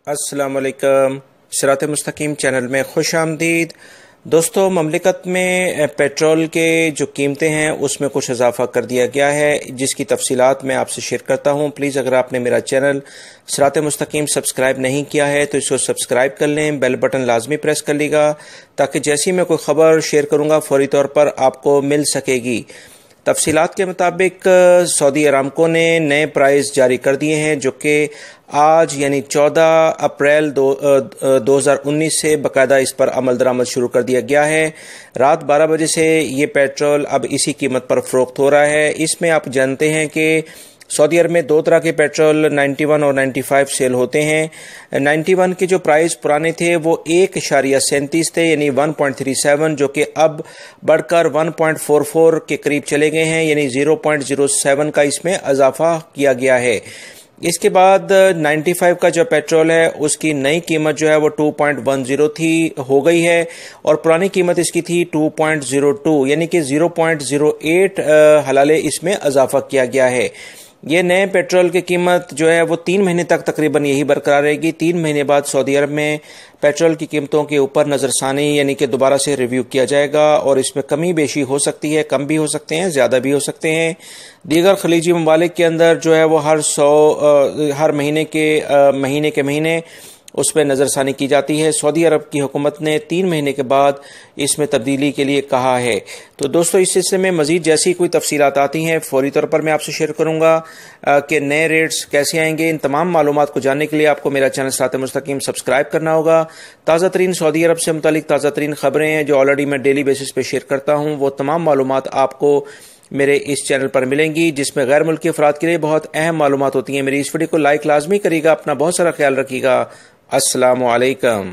السلام علیکم، صراط مستقیم چینل میں خوش آمدید۔ دوستو، مملکت میں پیٹرول کے جو قیمتیں ہیں اس میں کچھ اضافہ کر دیا گیا ہے، جس کی تفصیلات میں آپ سے شیئر کرتا ہوں۔ پلیز اگر آپ نے میرا چینل صراط مستقیم سبسکرائب نہیں کیا ہے تو اس کو سبسکرائب کر لیں، بیل بٹن لازمی پریس کر لیے گا تاکہ جیسی میں کوئی خبر شیئر کروں گا فوری طور پر آپ کو مل سکے گی۔ تفصیلات کے مطابق سعودی ارامکو نے نئے پرائز جاری کر دیے ہیں، جو کہ آج یعنی 14 اپریل 2019 سے باقاعدہ اس پر عمل درآمد شروع کر دیا گیا ہے۔ رات 12 بجے سے یہ پیٹرول اب اسی قیمت پر فروخت ہو رہا ہے۔ اس میں آپ جانتے ہیں کہ سعودی عرب میں دو طرح کے پیٹرول 91 اور 95 سیل ہوتے ہیں۔ 91 کے جو پرائز پرانے تھے وہ 1.37 تھے، یعنی 1.37، جو کہ اب بڑھ کر 1.44 کے قریب چلے گئے ہیں، یعنی 0.07 کا اس میں اضافہ کیا گیا ہے۔ اس کے بعد 95 کا جو پیٹرول ہے اس کی نئی قیمت جو ہے وہ 2.10 تھی ہو گئی ہے، اور پرانی قیمت اس کی تھی 2.02، یعنی کہ 0.08 حلالے اس میں اضافہ کیا گیا ہے۔ یہ نئے پیٹرول کی قیمت جو ہے وہ 3 مہینے تک تقریباً یہی برقرار رہے گی۔ 3 مہینے بعد سعودی عرب میں پیٹرول کی قیمتوں کے اوپر نظر ثانی یعنی کہ دوبارہ سے ریویو کیا جائے گا، اور اس میں کمی بیشی ہو سکتی ہے، کم بھی ہو سکتے ہیں، زیادہ بھی ہو سکتے ہیں۔ دیگر خلیجی ممالک کے اندر جو ہے وہ ہر مہینے کے اس پہ نظر ثانی کی جاتی ہے۔ سعودی عرب کی حکومت نے 3 مہینے کے بعد اس میں تبدیلی کے لیے کہا ہے۔ تو دوستو، اس سلسلے میں مزید جیسی کوئی تفصیلات آتی ہیں فوری طور پر میں آپ سے شیئر کروں گا کہ نئے ریٹس کیسے آئیں گے۔ ان تمام معلومات کو جاننے کے لیے آپ کو میرا چینل صراط مستقیم سبسکرائب کرنا ہوگا۔ تازہ ترین سعودی عرب سے متعلق تازہ ترین خبریں ہیں جو آلریڈی میں ڈیلی بیسس پہ شیئر کرتا ہوں، وہ تمام معلومات آپ کو میرے اس چینل پر ملیں گی، جس میں غیر ملکی افراد کے لیے بہت اہم معلومات ہوتی ہیں۔ میری اس ویڈیو کو لائک لازمی کریے گا، اپنا بہت سارا خیال رکھیے گا۔ السلام علیکم۔